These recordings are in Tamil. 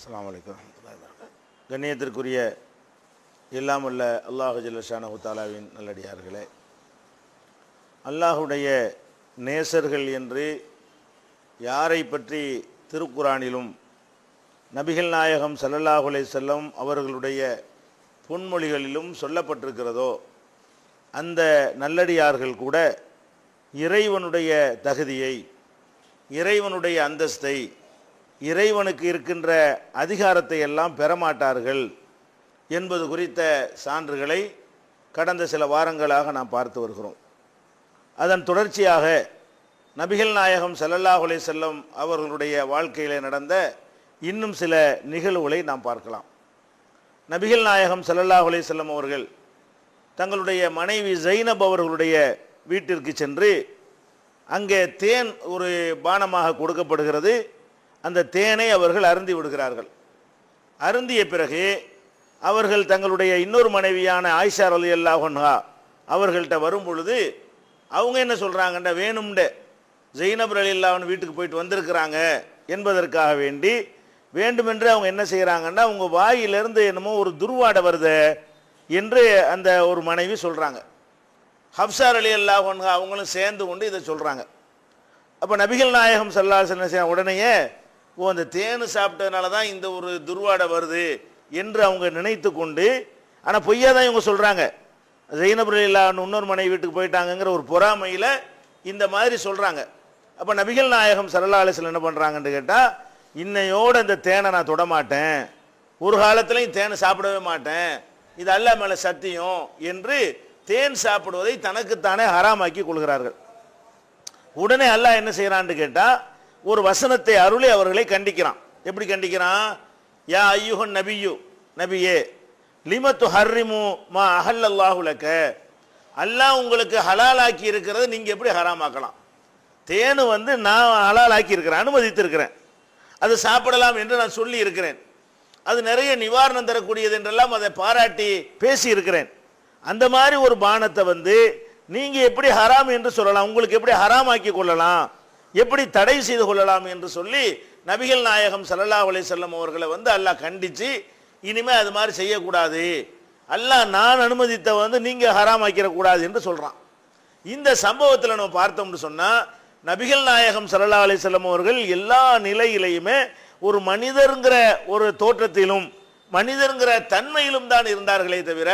அஸ்ஸலாமு அலைக்கும் வரஹ்மத்துல்லாஹி வபரகாத்துஹு. கண்ணியத்திற்குரிய எல்லாம் வல்ல அல்லாஹு ஜல்ல ஷானஹு தஆலாவின் நல்லடியார்களே, அல்லாஹுடைய நேசர்கள் என்று யாரை பற்றி திருக்குரானிலும் நபிகள் நாயகம் ஸல்லல்லாஹு அலைஹி வஸல்லம் அவர்களுடைய பொன்மொழிகளிலும் சொல்லப்பட்டிருக்கிறதோ அந்த நல்லடியார்கள் கூட இறைவனுடைய தகுதியை, இறைவனுடைய அந்தஸ்தை, இறைவனுக்கு இருக்கின்ற அதிகாரத்தை எல்லாம் பெறமாட்டார்கள் என்பது குறித்த சான்றுகளை கடந்த சில வாரங்களாக நாம் பார்த்து வருகிறோம். அதன் தொடர்ச்சியாக நபிகள் நாயகம் ஸல்லல்லாஹு அலைஹி வஸல்லம் அவர்களுடைய வாழ்க்கையிலே நடந்த இன்னும் சில நிகழ்வுகளை நாம் பார்க்கலாம். நபிகள் நாயகம் ஸல்லல்லாஹு அலைஹி வஸல்லம் அவர்கள் தங்களுடைய மனைவி ஜைனப் அவர்களுடைய வீட்டிற்கு சென்று அங்கே தேன் ஒரு பானமாக கொடுக்கப்படுகிறது. அந்த தேனை அவர்கள் அருந்தி விடுகிறார்கள். அருந்திய பிறகு அவர்கள் தங்களுடைய இன்னொரு மனைவியான ஆயிஷா ரலியல்லாஹு அன்ஹா அவர்கள்ட்ட வரும் பொழுது அவங்க என்ன சொல்கிறாங்கன்ற, வேணும்னு ஜைனப் ரலியல்லாஹு அன்ஹா வீட்டுக்கு போயிட்டு வந்திருக்கிறாங்க என்பதற்காக வேண்டி வேண்டுமென்று அவங்க என்ன செய்கிறாங்கன்னா, அவங்க வாயிலிருந்து என்னமோ ஒரு துர்வாடை வருது என்று அந்த ஒரு மனைவி சொல்கிறாங்க. ஹப்ஸா ரலியல்லாஹு அன்ஹா அவங்களும் சேர்ந்து கொண்டு இதை சொல்கிறாங்க. அப்போ நபிகள் நாயகம் ஸல்லல்லாஹு அலைஹி வஸல்லம் உடனேயே அந்த தேனு சாப்பிட்டதுனால தான் இந்த ஒரு துர்வாடை வருது என்று அவங்க நினைத்து கொண்டு, ஆனால் பொய்யா தான் இவங்க சொல்கிறாங்க, ஜைனப் ரலியல்லாஹு அன்ஹா இன்னொரு மனைவி வீட்டுக்கு போயிட்டாங்கங்கிற ஒரு பொறாமையில் இந்த மாதிரி சொல்கிறாங்க. அப்போ நபிகள் நாயகம் ஸல்லல்லாஹு அலைஹி வஸல்லம் என்ன பண்ணுறாங்கன்னு கேட்டால், இன்னையோடு இந்த தேனை நான் தொடமாட்டேன், ஒரு காலத்துலையும் தேனை சாப்பிடவே மாட்டேன், இது அல்லாஹ் மேலே சத்தியம் என்று தேன் சாப்பிடுவதை தனக்குத்தானே ஹராமாக்கி கொள்கிறார்கள். உடனே அல்லாஹ் என்ன செய்கிறான்னு கேட்டால், ஒரு வசனத்தை அருளி அவர்களை கண்டிக்கிறான். எப்படி கண்டிக்கிறான்? யா ஐயுஹன் நபியு, நபியே, லிமத்து ஹர்ரிமு மா அஹல்லல்லாஹு லக, அல்லாஹ் உங்களுக்கு ஹலாலாக்கி இருக்கிறது நீங்கள் எப்படி ஹராமாக்கலாம்? தேனு நான் ஹலாலாக்கி இருக்கிறேன், அனுமதித்திருக்கிறேன், அது சாப்பிடலாம் என்று நான் சொல்லி இருக்கிறேன், அது நிறைய நிவாரணம் தரக்கூடியது என்றெல்லாம் அதை பாராட்டி பேசி இருக்கிறேன். அந்த மாதிரி ஒரு பானத்தை நீங்கள் எப்படி ஹராம் என்று சொல்லலாம்? உங்களுக்கு எப்படி ஹராமாக்கி கொள்ளலாம், எப்படி தடை செய்து கொள்ளலாம் என்று சொல்லி நபிகள் நாயகம் ஸல்லல்லாஹு அலைஹி வஸல்லம் அவர்களை அல்லாஹ் கண்டித்து, இனிமேல் அது மாதிரி செய்யக்கூடாது, அல்லாஹ் நான் அனுமதித்த நீங்கள் ஹராமாக்கிடக்கூடாது என்று சொல்கிறான். இந்த சம்பவத்தில் நம்ம பார்த்தோம்னு சொன்னால், நபிகள் நாயகம் ஸல்லல்லாஹு அலைஹி வஸல்லம் அவர்கள் எல்லா நிலையிலையுமே ஒரு மனிதருங்கிற ஒரு தோற்றத்திலும் மனிதருங்கிற தன்மையிலும் தான் இருந்தார்களே தவிர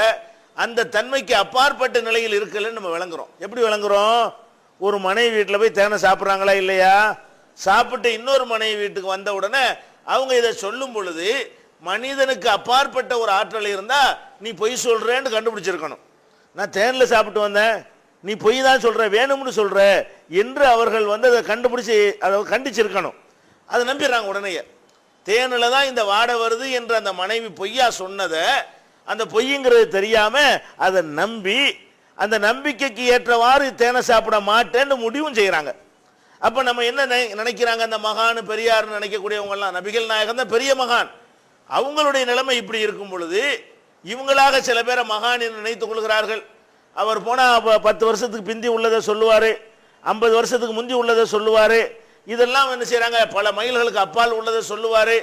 அந்த தன்மைக்கு அப்பாற்பட்ட நிலையில் இருக்கலன்னு நம்ம விளங்குறோம். எப்படி விளங்குறோம்? ஒரு மனைவி வீட்டில் போய் தேனை சாப்பிட்றாங்களா இல்லையா? சாப்பிட்டு இன்னொரு மனைவி வீட்டுக்கு வந்த உடனே அவங்க இதை சொல்லும் பொழுது மனிதனுக்கு அப்பாற்பட்ட ஒரு ஆற்றல் இருந்தால் நீ பொய் சொல்கிறேன்னு கண்டுபிடிச்சிருக்கணும். நான் தேனில் சாப்பிட்டு வந்தேன், நீ பொய் தான் சொல்கிற, வேணும்னு சொல்கிற என்று அவர்கள் அதை கண்டுபிடிச்சி அதை கண்டிச்சிருக்கணும். அதை நம்பிடுறாங்க உடனேயே. தேனில் தான் இந்த வாடை வருது என்று அந்த மனைவி பொய்யா சொன்னதை, அந்த பொய்ங்கிறது தெரியாமல் அதை நம்பி அந்த நம்பிக்கைக்கு ஏற்றவாறு தேனை சாப்பிட மாட்டேன்னு முடிவும் செய்கிறாங்க. அப்போ நம்ம என்ன நினைக்கிறாங்க? அந்த மகான் பெரியார்னு நினைக்கக்கூடியவங்கெல்லாம் நபிகள் நாயகம் தான் பெரிய மகான். அவங்களுடைய நிலைமை இப்படி இருக்கும் பொழுது இவங்களாக சில பேரை மகான் என்று நினைத்துக் கொள்கிறார்கள். அவர் போனால் 10 வருஷத்துக்கு பிந்தி உள்ளதை சொல்லுவார், 50 வருஷத்துக்கு முந்தி உள்ளதை சொல்லுவார், இதெல்லாம் என்ன செய்கிறாங்க, பல மைல்களுக்கு அப்பால் உள்ளதை சொல்லுவார்,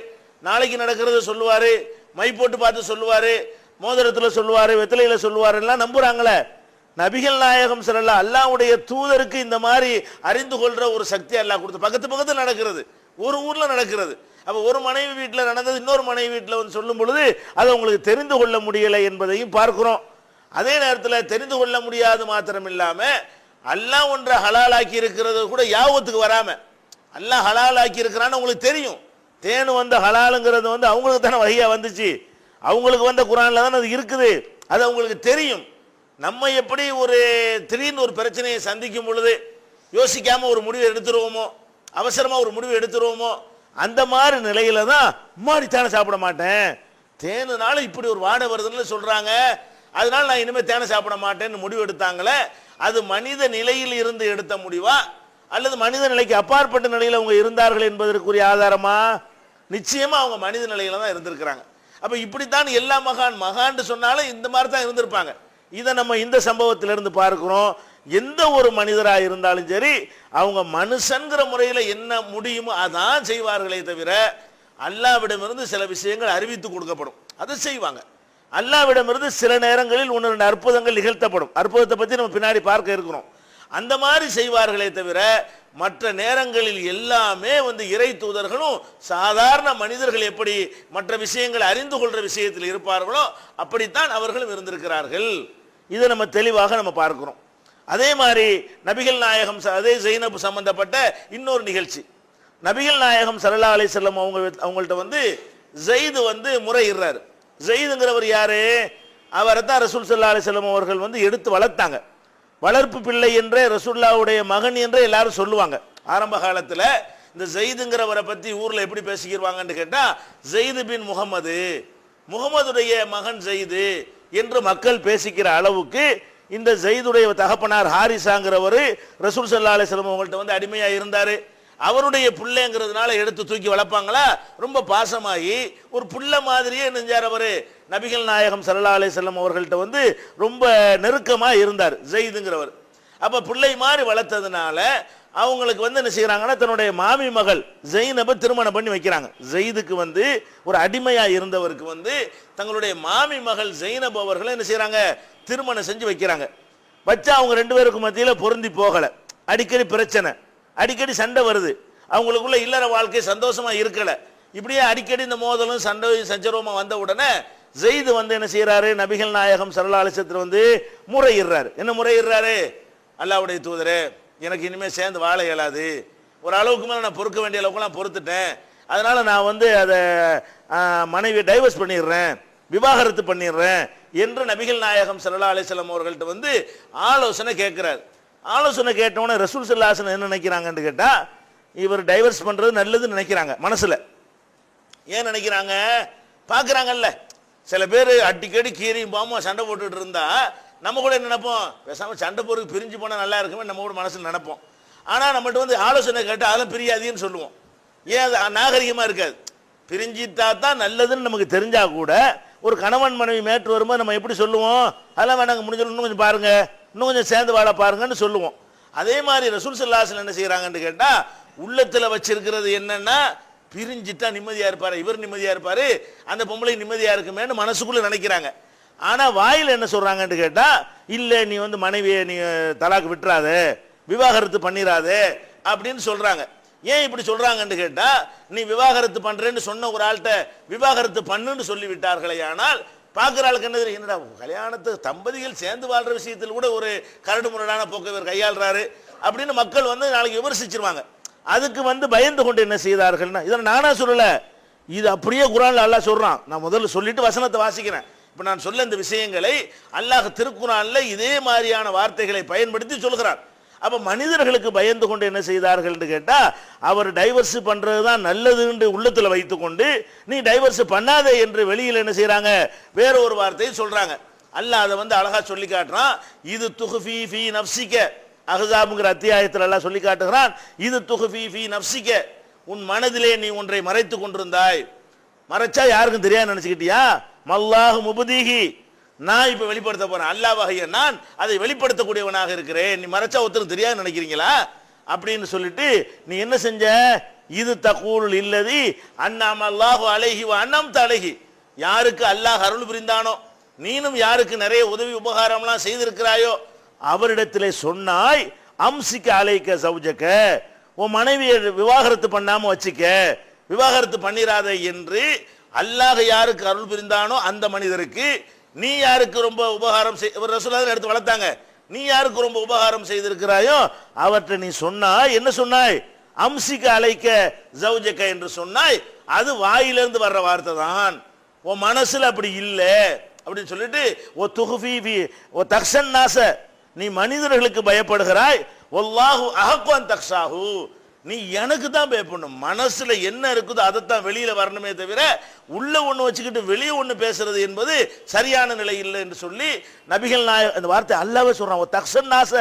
நாளைக்கு நடக்கிறத சொல்லுவார், மை போட்டு பார்த்து சொல்லுவார், மோதிரத்தில் சொல்லுவார், வெத்தலையில் சொல்லுவார், எல்லாம் நம்புகிறாங்களே. நபிகள் நாயகம் ஸல்லல்லாஹு அல்லாஹ்வுடைய தூதருக்கு இந்த மாதிரி அறிந்து கொள்கிற ஒரு சக்தி அல்லாஹ் கொடுத்து பக்கத்தில் நடக்கிறது, ஒரு ஊரில் நடக்கிறது. அப்போ ஒரு மனைவி வீட்டில் நடந்தது இன்னொரு மனைவி வீட்டில் சொல்லும் பொழுது அதை உங்களுக்கு தெரிந்து கொள்ள முடியலை என்பதையும் பார்க்கிறோம். அதே நேரத்தில் தெரிந்து கொள்ள முடியாது மாத்திரம் இல்லாமல் அல்லாஹ் ஒன்றை ஹலாலாக்கி இருக்கிறது கூட யாபத்துக்கு வராமல், அல்லாஹ் ஹலாலாக்கி இருக்கிறான்னு உங்களுக்கு தெரியும். தேனு ஹலாலுங்கிறது அவங்களுக்கு தானே வகையாக வந்துச்சு, அவங்களுக்கு குரானில் தானே அது இருக்குது, அது அவங்களுக்கு தெரியும். நம்ம எப்படி ஒரு திடீர்னு ஒரு பிரச்சனையை சந்திக்கும் பொழுது யோசிக்காமல் ஒரு முடிவை எடுத்துருவோமோ, அவசரமாக ஒரு முடிவை எடுத்துருவோமோ, அந்த மாதிரி நிலையில தான் மாடி தேனை சாப்பிட மாட்டேன், தேனுனால இப்படி ஒரு வாடை வருதுன்னு சொல்கிறாங்க, அதனால நான் இனிமேல் தேனை சாப்பிட மாட்டேன்னு முடிவு எடுத்தாங்களே, அது மனித நிலையில் இருந்து எடுத்த முடிவா அல்லது மனித நிலைக்கு அப்பாற்பட்ட நிலையில் அவங்க இருந்தார்கள் என்பதற்குரிய ஆதாரமா? நிச்சயமாக அவங்க மனித நிலையில தான் இருந்திருக்கிறாங்க. அப்போ இப்படித்தான் எல்லா மகான் சொன்னாலும் இந்த மாதிரி தான் இருந்திருப்பாங்க. இதை நம்ம இந்த சம்பவத்திலிருந்து பார்க்கிறோம். எந்த ஒரு மனிதராக இருந்தாலும் சரி அவங்க மனுஷங்கிற முறையில் என்ன முடியுமோ அதான் செய்வார்களே தவிர அல்லாஹ்விடமிருந்து சில விஷயங்கள் அறிவித்து கொடுக்கப்படும், அதை செய்வாங்க. அல்லாஹ்விடமிருந்து சில நேரங்களில் ஒன்று ரெண்டு அற்புதங்கள் நிகழ்த்தப்படும். அற்புதத்தை பற்றி நம்ம பின்னாடி பார்க்க இருக்கிறோம். அந்த மாதிரி செய்வார்களே தவிர மற்ற நேரங்களில் எல்லாமே இறை தூதர்களும் சாதாரண மனிதர்கள் எப்படி மற்ற விஷயங்களை அறிந்து கொள்ற விஷயத்தில் இருப்பார்களோ அப்படித்தான் அவர்களும் இருந்திருக்கிறார்கள். இதை நம்ம தெளிவாக நம்ம பார்க்கிறோம். அதே மாதிரி நபிகள் நாயகம் அதே ஜைனப் சம்பந்தப்பட்ட இன்னொரு நிகழ்ச்சி, நபிகள் நாயகம் ஸல்லல்லாஹு அலைஹி வஸல்லம் அவங்கள்ட்ட ஜெயிது முறையிடுறாரு. ஜெயிதுங்கிறவர் யாரு? அவரை தான் ரசூல் ஸல்லல்லாஹு அலைஹி வஸல்லம் அவர்கள் எடுத்து வளர்த்தாங்க. வளர்ப்பு பிள்ளை என்றே ரசூலுல்லாஹ்வுடைய மகன் என்றே எல்லாரும் சொல்லுவாங்க. ஆரம்ப காலத்தில் இந்த ஜெயிதுங்கிறவரை பற்றி ஊரில் எப்படி பேசிக்கிடுவாங்கன்னு கேட்டால், ஜெயிது பின் முகமது, முகமதுடைய மகன் ஜெயிது என்று மக்கள் பேசிக்கிற அளவுக்கு இந்த ஜெயிதுடைய தகப்பனார் ஹாரிசாங்கிறவர் ரசூல் ஸல்லல்லாஹு அலைஹி வஸல்லம் அவங்கள்ட்ட அடிமையாக இருந்தார். அவருடைய பிள்ளைங்கிறதுனால எடுத்து தூக்கி வளர்ப்பாங்களா, ரொம்ப பாசமாகி ஒரு புள்ள மாதிரியே நெஞ்சார். அவர் நபிகள் நாயகம் ஸல்லல்லாஹு அலைஹி வஸல்லம் அவர்கள்ட்ட ரொம்ப நெருக்கமாக இருந்தார் ஜெயிதுங்கிறவர். அப்போ பிள்ளை மாதிரி வளர்த்ததுனால அவங்களுக்கு என்ன செய்கிறாங்கன்னா, தன்னுடைய மாமி மகள் ஜெயினபை திருமணம் பண்ணி வைக்கிறாங்க. ஜெயிதுக்கு ஒரு அடிமையாக இருந்தவருக்கு தங்களுடைய மாமி மகள் ஜெயினப் அவர்களை என்ன செய்கிறாங்க, திருமணம் செஞ்சு வைக்கிறாங்க. வச்சா அவங்க ரெண்டு பேருக்கு மத்தியில் பொருந்தி போகலை, அடிக்கடி பிரச்சனை, அடிக்கடி சண்டை வருது, அவங்களுக்குள்ள இல்லற வாழ்க்கை சந்தோஷமா இருக்கல. இப்படியே அடிக்கடி இந்த மோதலும் சண்டை சஞ்சரவமா வந்த உடனே ஜெயிது என்ன செய்யறாரு, நபிகள் நாயகம் ஸல்லல்லாஹு அலைஹி வஸல்லம் முறையிடுறாரு. என்ன முறையிடுறாரு? அல்லாஹ்வுடைய தூதரே, எனக்கு இனிமே சேர்ந்து வாழ இயலாது, ஒரு அளவுக்கு மேலே நான் பொறுக்க வேண்டிய அளவுக்குலாம் பொறுத்துட்டேன், அதனால நான் அதை மனைவியை டைவர்ஸ் பண்ணிடுறேன், விவாகரத்து பண்ணிடுறேன் என்று நபிகள் நாயகம் ஸல்லல்லாஹு அலைஹி வஸல்லம் அவர்கள்ட்ட ஆலோசனை கேட்கிறார். ஆலோசனை கேட்டவொன்னே ரசூல் ஸல்லல்லாஹு அலைஹி வஸல்லம் என்ன நினைக்கிறாங்கன்னு கேட்டால், இவர் டைவர்ஸ் பண்ணுறது நல்லதுன்னு நினைக்கிறாங்க மனசில். ஏன் நினைக்கிறாங்க? பார்க்குறாங்கல்ல, சில பேர் அடிக்கடி கீரியும் பாமா சண்டை போட்டுட்டு இருந்தா நம்ம கூட என்ன நினைப்போம், பேசாமல் சண்டை போருக்கு பிரிஞ்சு போனால் நல்லா இருக்குமே நம்ம கூட மனசில் நினைப்போம். ஆனால் நம்மகிட்ட ஆலோசனை கேட்டால் அதெல்லாம் பிரியாதீன்னு சொல்லுவோம். ஏன் அது நாகரிகமாக இருக்காது. பிரிஞ்சித்தா தான் நல்லதுன்னு நமக்கு தெரிஞ்சா கூட ஒரு கணவன் மனைவி மேற்று வரும்போது நம்ம எப்படி சொல்லுவோம், அதெல்லாம் வேணாங்க, முடிஞ்சாலும் இன்னும் கொஞ்சம் பாருங்க, இன்னும் கொஞ்சம் சேர்ந்து வாழ பாருங்கன்னு சொல்லுவோம். அதே மாதிரி ரசூல் ஸல்லல்லாஹு அலைஹி வஸல்லம் என்ன செய்யறாங்கன்னு கேட்டா, உள்ளத்துல வச்சிருக்கிறது என்னன்னா, பிரிஞ்சிட்டா நிம்மதியா இருப்பாரு, இவர் நிம்மதியா இருப்பாரு, அந்த பொம்பளை நிம்மதியா இருக்குமேன்னு மனசுக்குள்ள நினைக்கிறாங்க. ஆனா வாயில என்ன சொல்றாங்கன்னு கேட்டா, இல்ல நீ மனைவியை நீ தலாக்கு விட்டுறாத, விவாகரத்து பண்ணிராத அப்படின்னு சொல்றாங்க. ஏன் இப்படி சொல்றாங்கன்னு கேட்டா, நீ விவாகரத்து பண்றேன்னு சொன்ன ஒரு ஆள்கிட்ட விவாகரத்து பண்ணுன்னு சொல்லி விட்டார்களே, ஆனால் பார்க்குற ஆளுக்கு என்னடா கல்யாணத்து தம்பதிகள் சேர்ந்து வாழ்ற விஷயத்தில் கூட ஒரு கரடு முரடான போக்கை இவர் கையாளுறாரு அப்படின்னு மக்கள் நாளைக்கு விமர்சிச்சிருவாங்க. அதுக்கு பயந்து கொண்டு என்ன செய்தார்கள்னா, இதை நானா சொல்லல, இது அப்படியே குர்ஆன்ல அல்லாஹ் சொல்றான். நான் முதல்ல சொல்லிட்டு வசனத்தை வாசிக்கிறேன். இப்போ நான் சொல்ல இந்த விஷயங்களை அல்லாஹ் திருக்குர்ஆன்ல இதே மாதிரியான வார்த்தைகளை பயன்படுத்தி சொல்கிறான். அப்ப மனிதர்களுக்கு பயந்து கொண்டு என்ன செய்தார்கள் என்று கேட்டா, அவர் டைவர்ஸ் பண்றது தான் நல்லதுன்னு உள்ளத்துல வைத்துக்கொண்டு நீ டைவர்ஸ் பண்ணாதே என்று வெளியில் என்ன செய்யறாங்க, வேற ஒரு வார்த்தையை சொல்றாங்க. அல்லாஹ் அதை அழகா சொல்லி காட்டுறான். இது துஹ்ஃபி ஃபீ நஃப்ஸிக, அஹ்ஸாப்ங்கிற அத்தியாயத்தில் அல்லாஹ் சொல்லி காட்டுகிறான். இது துஹ்ஃபி ஃபீ நஃப்ஸிக, உன் மனதிலே நீ ஒன்றை மறைத்து கொண்டிருந்தாய். மறைச்சா யாருக்கும் தெரியாது நினைச்சுக்கிட்டியா? மல்லாஹு முபதிஹி, நான் இப்ப வெளிப்படுத்த போறேன், அல்லாஹ்வாகிய நான் அதை வெளிப்படுத்தக்கூடியவனாக இருக்கிறேன், நீ மறைச்சா ஒருத்தருக்கு தெரியாது நினைக்கிறீங்களா அப்படின்னு சொல்லிட்டு நீ என்ன செஞ்ச, இது தகூல் இல்லதி அன்னாம அல்லாஹு அலைஹி வ அன்னம்த அலைஹி, யாருக்கு அல்லாஹ் அருள் புரிந்தானோ, நீனும் யாருக்கு நிறைய உதவி உபகாரம்லாம் செய்திருக்கிறாயோ அவரிடத்திலே சொன்னாய், அம்சிக்க அலைக்க சௌஜக, உன் மனைவியை விவாகரத்து பண்ணாம வச்சுக்க, விவாகரத்து பண்ணிராத என்று அல்லாஹ் யாருக்கு அருள் புரிந்தானோ அந்த மனிதருக்கு நீ யாருக்கு ரொம்ப உபகாரம் ரசூலுல்லாஹ் எடுத்து வளர்த்தாங்க, நீ யாருக்கு ரொம்ப உபகாரம் செய்திருக்கிறாயோ அவற்றை நீ சொன்னாய். என்ன சொன்னாய்? அம்சிக்க அலைக்க ஜௌஜக என்று சொன்னாய். அது வாயிலிருந்து வர்ற வார்த்தை தான், உன் மனசுல அப்படி இல்லை அப்படின்னு சொல்லிட்டு ஓ துஹ்ஃபி ஓ தக்ஷன் நாச, நீ மனிதர்களுக்கு பயப்படுகிறாய், வல்லாஹு அஹக்கு அன் தக்ஷாஹு, நீ எனக்கு தான் பயப்படணும், மனசுல என்ன இருக்குதோ அதைத்தான் வெளியில வரணுமே தவிர உள்ள ஒண்ணு வச்சுக்கிட்டு வெளியே ஒண்ணு பேசுறது என்பது சரியான நிலை இல்லை என்று சொல்லி நபிகள் நாயகம் அந்த வார்த்தை அல்லாஹ்வே சொல்றான். ஓ தக்ஷன் நாச,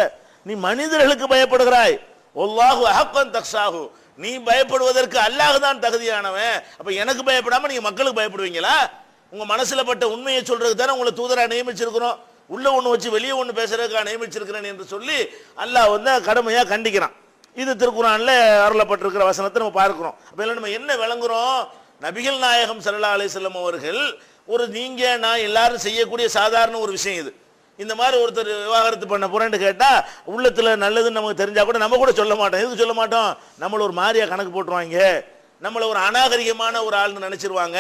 நீ மனிதர்களுக்கு பயப்படுகிறாய், வல்லாஹு அஹக்கு அன் தக்ஷாஹு, நீ பயப்படுவதற்கு அல்லாஹ் தான் தகுதியானவன். அப்ப எனக்கு பயப்படாம நீங்க மக்களுக்கு பயப்படுவீங்களா? உங்க மனசுல பட்ட உண்மையை சொல்றதுக்கு தானே உங்களை தூதரா நியமிச்சிருக்கிறோம், உள்ள ஒண்ணு வச்சு வெளியே ஒண்ணு பேசுறதுக்காக நியமிச்சிருக்கிறேன் என்று சொல்லி அல்லாஹ் கடுமையா கண்டிக்கிறான். இது திருக்குர்ஆன்ல அருளப்பட்டிருக்கிற வசனத்தை நம்ம பார்க்கிறோம். அப்ப நம்ம என்ன விளங்குறோம், நபிகள் நாயகம் ஸல்லல்லாஹு அலைஹி வஸல்லம் அவர்கள் ஒரு நீங்க நான் எல்லாரும் செய்யக்கூடிய சாதாரண ஒரு விஷயம் இது. இந்த மாதிரி ஒருத்தர் விவாகரத்து பண்ண போறேன்னு கேட்டா உள்ளத்துல நல்லதுன்னு நமக்கு தெரிஞ்சா கூட நம்ம கூட சொல்ல மாட்டோம். எதுக்கு சொல்ல மாட்டோம்? நம்மள ஒரு மாதிரியா கணக்கு போட்டுருவாங்க, நம்மளை ஒரு அநாகரிகமான ஒரு ஆள்னு நினைச்சிருவாங்க,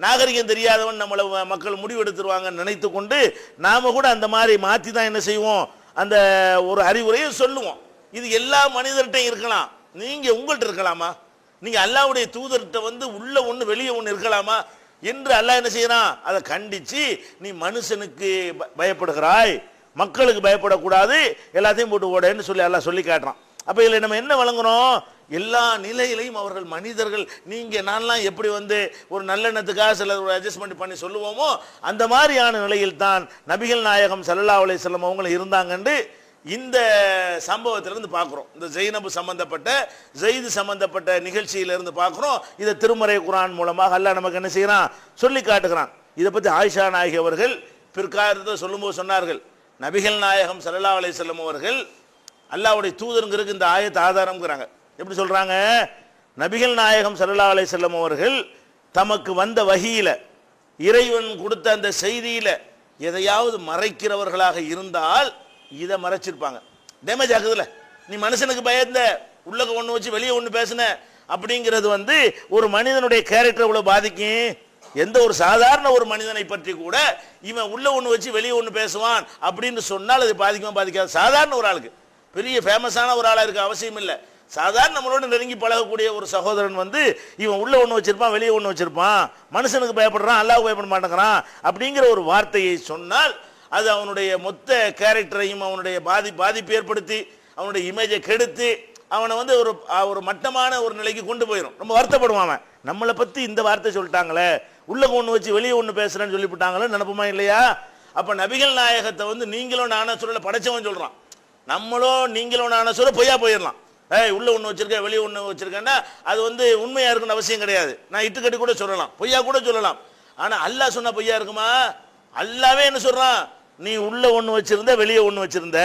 நாகரிகம் தெரியாதவன் நம்மளை மக்கள் முடிவெடுத்துருவாங்கன்னு நினைத்து கொண்டு நாம கூட அந்த மாதிரி மாற்றி தான் என்ன செய்வோம், அந்த ஒரு அறிவுரையை சொல்லுவோம். இது எல்லா மனிதர்கிட்டையும் இருக்கலாம். நீங்க உங்கள்கிட்ட இருக்கலாமா? நீங்க அல்லாஹ்வுடைய தூதர்கிட்ட வந்து உள்ள ஒன்று வெளியே ஒன்று இருக்கலாமா என்று அல்லாஹ் என்ன செய்யறான், அதை கண்டிச்சு நீ மனுஷனுக்கு பயப்படுகிறாய், மக்களுக்கு பயப்படக்கூடாது, எல்லாத்தையும் போட்டு ஓடன்னு சொல்லி அல்லாஹ் சொல்லி காட்டுறான். அப்ப இதுல நம்ம என்ன வழங்குறோம்? எல்லா நிலையிலையும் அவர்கள் மனிதர்கள். நீங்க நான்லாம் எப்படி வந்து ஒரு நல்லெண்ணத்துக்காக சில ஒரு அட்ஜஸ்ட்மெண்ட் பண்ணி சொல்லுவோமோ அந்த மாதிரியான நிலையில் தான் நபிகள் நாயகம் ஸல்லல்லாஹு அலைஹி வஸல்லம் அவங்க இருந்தாங்கன்னு இந்த சம்பவத்திலிருந்து பார்க்குறோம். இந்த ஜெய்னபு சம்பந்தப்பட்ட ஜெயிது சம்பந்தப்பட்ட நிகழ்ச்சியிலிருந்து பார்க்குறோம். இதை திருமறை குர்ஆன் மூலமாக அல்லாஹ் நமக்கு என்ன செய்யறான், சொல்லி காட்டுகிறான். இதை பற்றி ஆயிஷா நாயகி அவர்கள் பிற்காலத்தில் சொல்லும்போது சொன்னார்கள், நபிகள் நாயகம் ஸல்லல்லாஹு அலைஹி வஸல்லம் அவர்கள் அல்லாஹ்வுடைய தூதருங்கிறதுக்கு இந்த ஆயத்து ஆதாரம்ங்கிறாங்க. எப்படி சொல்றாங்க? நபிகள் நாயகம் ஸல்லல்லாஹு அலைஹி வஸல்லம் அவர்கள் தமக்கு வந்த வஹீல, இறைவன் கொடுத்த அந்த செய்தியில எதையாவது மறைக்கிறவர்களாக இருந்தால் இதை மறைச்சிருப்பாங்க. டேமேஜ் ஆகுதுல, நீ மனுஷனுக்கு பயந்த உள்ளக ஒன்று வச்சு வெளியே ஒன்று பேசுன அப்படிங்கிறது வந்து ஒரு மனிதனுடைய கேரக்டர் இவ்வளவு பாதிக்கும். எந்த ஒரு சாதாரண ஒரு மனிதனை பற்றி கூட இவன் உள்ள ஒன்று வச்சு வெளியே ஒன்று பேசுவான் அப்படின்னு சொன்னால் அது பாதிக்குமா பாதிக்காது? சாதாரண ஒரு ஆளுக்கு, பெரிய ஃபேமஸான ஒரு ஆளாக இருக்க அவசியம் இல்லை, சாதாரண நம்மளோட நெருங்கி பழகக்கூடிய ஒரு சகோதரன் வந்து இவன் உள்ள ஒன்று வச்சிருப்பான் வெளியே ஒன்று வச்சிருப்பான், மனுஷனுக்கு பயப்படுறான் அல்லாஹ்வுக்கு பயப்பட மாட்டேங்கிறான் அப்படிங்கிற ஒரு வார்த்தையை சொன்னால் அது அவனுடைய மொத்த கேரக்டரையும் அவனுடைய பாதிப்பு ஏற்படுத்தி அவனுடைய இமேஜை கெடுத்து அவனை வந்து ஒரு மட்டமான ஒரு நிலைக்கு கொண்டு போயிடும். ரொம்ப வருத்தப்படுவான். அவன் நம்மளை பற்றி இந்த வார்த்தை சொல்லிட்டாங்களே, உள்ள ஒன்று வச்சு வெளியே ஒன்று பேசுறேன்னு சொல்லிவிட்டாங்களே நினைப்புமா இல்லையா? அப்போ நபிகள் நாயகத்தை வந்து நீங்களும் நானும் சொல்ல படைச்சவன் சொல்கிறான், நம்மளோ நீங்களும் நானும் சொல்ல பொய்யா போயிடலாம். உள்ள ஒன்று வச்சிருக்கேன் வெளியே ஒன்று வச்சிருக்கேன்னா அது வந்து உண்மையா இருக்குன்னு அவசியம் கிடையாது. நான் இட்டுக்கட்டி கூட சொல்லலாம், பொய்யா கூட சொல்லலாம். ஆனால் அல்லாஹ் சொன்ன பொய்யா இருக்குமா? அல்லாவே என்ன சொல்றான், நீ உள்ள ஒன்று வச்சிருந்த வெளியே ஒன்று வச்சிருந்த,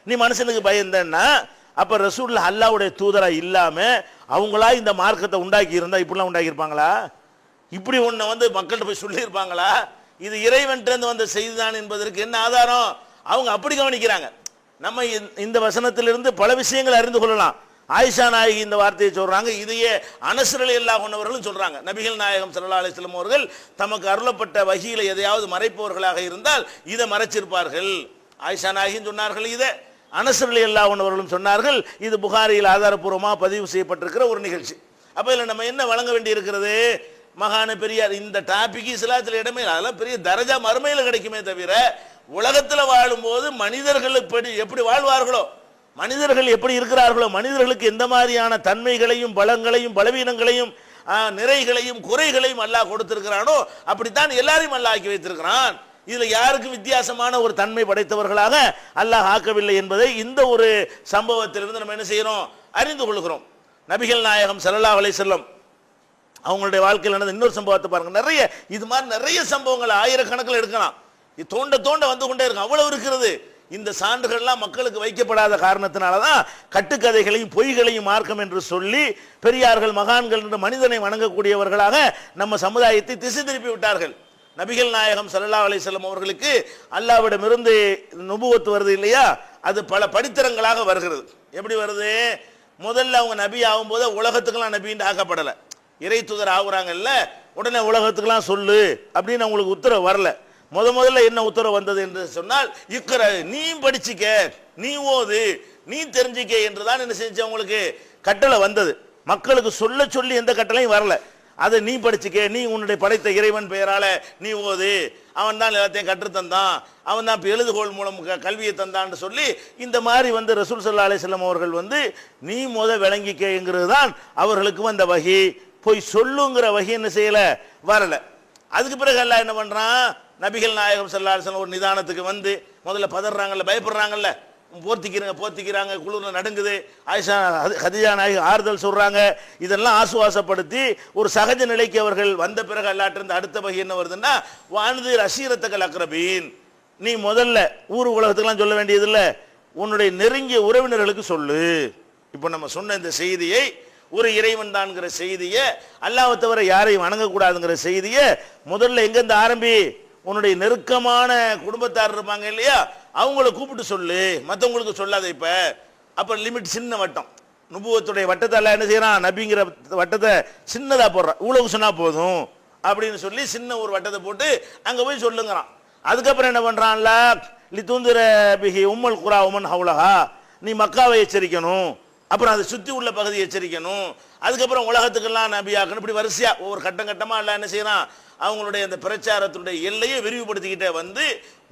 நீ மனுஷனுக்கு பயந்தன்னா அப்ப ரசூலுல்லாஹ் அல்லாஹ்வுடைய தூதரா இல்லாம அவங்களா இந்த மார்க்கத்தை உண்டாக்கி இருந்தா இப்படிலாம் உண்டாக்கி இருப்பாங்களா? இப்படி ஒன்றை வந்து மக்கள்கிட்ட போய் சொல்லியிருப்பாங்களா? இது இறைவன்கிட்ட வந்த செய்திதான் என்பதற்கு என்ன ஆதாரம்? அவங்க அப்படி கவனிக்கிறாங்க. நம்ம இந்த வசனத்திலிருந்து பல விஷயங்களை அறிந்து கொள்ளலாம். ஆயிஷா நாயகி இந்த வார்த்தையை சொல்றாங்க, இதையே அனஸ் ரலியல்லாஹு அன்ஹு அவர்களும் சொல்றாங்க. நபிகள் நாயகம் ஸல்லல்லாஹு அலைஹி வஸல்லம் அவர்கள் தமக்கு அருளப்பட்ட வஹீல எதையாவது மறைப்பவர்களாக இருந்தால் இதை மறைச்சிருப்பார்கள். ஆயிஷா நாயகியும் சொன்னார்கள், இதை அனஸ் ரலியல்லாஹு அன்ஹு அவர்களும் சொன்னார்கள். இது புகாரியில் ஆதாரப்பூர்வமாக பதிவு செய்யப்பட்டிருக்கிற ஒரு நிகழ்ச்சி. அப்ப இதில் நம்ம என்ன வழங்க வேண்டி இருக்கிறது? மகான பெரியார் இந்த டாபிக் இஸ்லாத்தில் இடமே இல்லை, அதெல்லாம் பெரிய தரஜா மறுமையில் கிடைக்குமே தவிர உலகத்தில் வாழும்போது மனிதர்கள் எப்படி வாழ்வார்களோ, மனிதர்கள் எப்படி இருக்கிறார்களோ, மனிதர்களுக்கு எந்த மாதிரியான தன்மைகளையும் பலங்களையும் பலவீனங்களையும் நிறைகளையும் குறைகளையும் அல்லாஹ் கொடுத்திருக்கிறானோ அப்படித்தான் எல்லாரையும் அல்லாஹ் ஆக்கி வைத்திருக்கிறான். இதுல யாருக்கும் வித்தியாசமான ஒரு தன்மை படைத்தவர்களாக அல்லாஹ் ஆக்கவில்லை என்பதை இந்த ஒரு சம்பவத்திலிருந்து நம்ம என்ன செய்யறோம், அறிந்து கொள்கிறோம். நபிகள் நாயகம் ஸல்லல்லாஹு அலைஹி வஸல்லம் அவங்களுடைய வாழ்க்கையில் நடந்த இன்னொரு சம்பவத்தை பாருங்க. நிறைய இது மாதிரி நிறைய சம்பவங்கள் ஆயிரக்கணக்கில் எடுக்கலாம். இது தோண்ட தோண்ட வந்து கொண்டே இருக்கும், அவ்வளவு இருக்கிறது. இந்த சான்றுகள்லாம் மக்களுக்கு வைக்கப்படாத காரணத்தினால தான் கட்டுக்கதைகளையும் பொய்களையும் மார்க்கம் என்று சொல்லி பெரியார்கள் மகான்கள் என்ற மனிதனை வணங்கக்கூடியவர்களாக நம்ம சமுதாயத்தை திசை திருப்பி விட்டார்கள். நபிகள் நாயகம் ஸல்லல்லாஹு அலைஹி வஸல்லம் அவர்களுக்கு அல்லாஹ்விடமிருந்து நுபுவத் வருது இல்லையா, அது பல படித்தரங்களாக வருகிறது. எப்படி வருது? முதல்ல அவங்க நபி ஆகும்போது உலகத்துக்கெல்லாம் நபின்னு ஆக்கப்படலை, இறை தூதர் ஆகுறாங்கல்ல, உடனே உலகத்துக்கெல்லாம் சொல்லு அப்படின்னு அவங்களுக்கு உத்தரவு வரல. முதல்ல என்ன உத்தரவு வந்தது என்று சொன்னால், இக்ர, நீ படிச்சுக்க, நீ ஓது, நீ தெரிஞ்சிக்க என்றுதான் என்ன செஞ்சு அவங்களுக்கு கட்டளை வந்தது. மக்களுக்கு சொல்ல சொல்லி எந்த கட்டளையும் வரல. அதை நீ படிச்சுக்க, நீ உன்னுடைய படைத்த இறைவன் பெயரால நீ ஓது, அவன் தான் எல்லாத்தையும் கற்றுத்தந்தான், அவன் தான் எழுதுகோள் மூலம் கல்வியை தந்தான்னு சொல்லி இந்த மாதிரி வந்து ரசூல் ஸல்லல்லாஹு அலைஹி வஸல்லம் அவர்கள் வந்து நீ விளங்கிக்கிறது தான் அவர்களுக்கு வந்த வகி. போய் சொல்லுங்கிற வகி என்ன செய்யல, வரல. அதுக்கு பிறகு அல்லாஹ் என்ன பண்றான், நபிகள் நாயகம் ஸல்லல்லாஹு அலைஹி வஸல்லம் ஒரு நிதானத்துக்கு வந்து முதல்ல பதறாங்கல்ல, பயப்படுறாங்கல்ல, போர்த்திக்கிறாங்க, குளிர்ல நடுங்குது. ஆயிஷா ஹதீஜா நாயகி ஆறுதல் சொல்றாங்க. இதெல்லாம் ஆசுவாசப்படுத்தி ஒரு சகஜ நிலைக்கு அவர்கள் வந்த பிறகு அல்லாஹ்ட்ட இருந்து அடுத்த வகை என்ன வருதுன்னா, வானதிர் அஷீரத்தக்கல் அக்ரபீன், நீ முதல்ல ஊர் உலகத்துக்கெல்லாம் சொல்ல வேண்டியதில்லை, உன்னுடைய நெருங்கிய உறவினர்களுக்கு சொல்லு. இப்போ நம்ம சொன்ன இந்த செய்தியை ஒரு இறைவன் தான்ங்கிற செய்தியை, அல்லாஹ்வை தவிர யாரையும் வணங்கக்கூடாதுங்கிற செய்தியை முதல்ல எங்கேருந்து ஆரம்பி, உன்னுடைய நெருக்கமான குடும்பத்தார் இருப்பாங்க இல்லையா, அவங்கள கூப்பிட்டு சொல்லு, மற்றவங்களுக்கு சொல்லாத. இப்ப அப்ப லிமிட் சின்ன வட்டம், நுபுவத்துடைய வட்டத்தை எல்லாம் என்ன செய்யறான், நபிங்கிற வட்டத்தை சின்னதா போடுறான். இவ்வளவு சொன்னா போதும் அப்படின்னு சொல்லி சின்ன ஒரு வட்டத்தை போட்டு அங்க போய் சொல்லுங்கிறான். அதுக்கப்புறம் என்ன பண்றான்ல, லிதுந்திர பிஹி உம்மல் குரா உமன் ஹவுலஹா, நீ மக்காவை எச்சரிக்கணும், அப்புறம் அதை சுத்தி உள்ள பகுதியை எச்சரிக்கணும், அதுக்கப்புறம் உலகத்துக்கெல்லாம் நபியாக்கணும். இப்படி வரிசையா ஒவ்வொரு கட்டம் கட்டமா எல்லாம் என்ன செய்யறான், அவங்களுடைய அந்த பிரச்சாரத்துடைய எல்லையை விரிவுபடுத்திக்கிட்டே வந்து